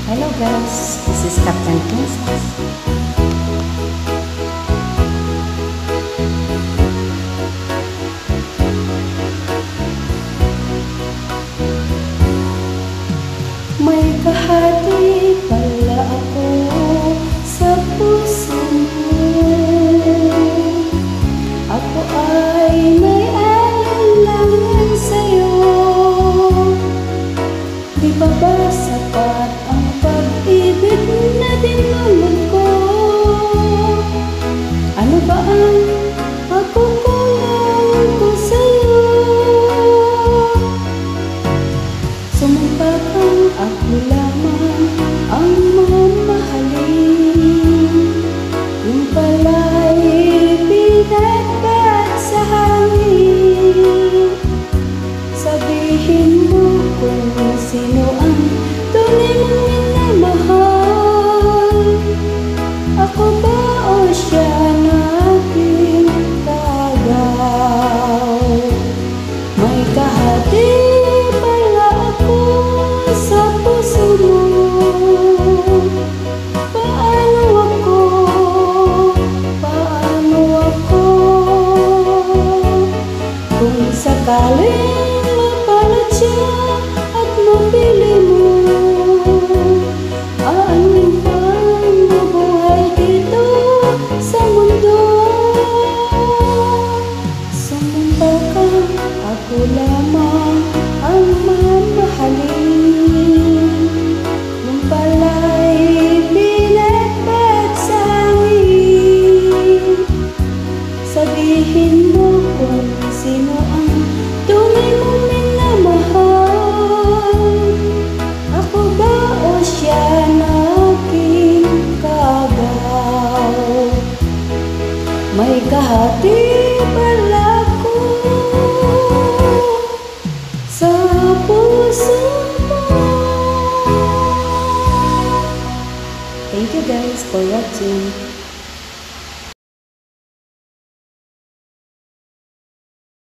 Hello guys, this is Captain Princess. May kahati pala ako sa puso mo. Ako ay may alinlangan sa'yo. Di ba ba sapat ang pag-ibig na dinulog ko? Ano ba ang pagkukulang ko sa'yo? Sumumpa kang ako lamang ang mamahalin. Yung pala'y pinagbat sa hangin. Sabihin mo kung sino ang tunay mong minamahal. Ako ba o siya na aking tagaw? May kahati pala ako sa puso mo. Paano ako kung sakaling mapalat siya at mabili mo? Aanin pang mabuhay dito sa mundo. Sumumpa ka, ako lamang ang mamahalin. Yung pala'y binagbat sa hangin. Sabihin mo kung sino ang tunay mong minamahal. Ako ba o siya na aking kagaw? May kahati pala ako sa puso mo. Thank you guys for watching.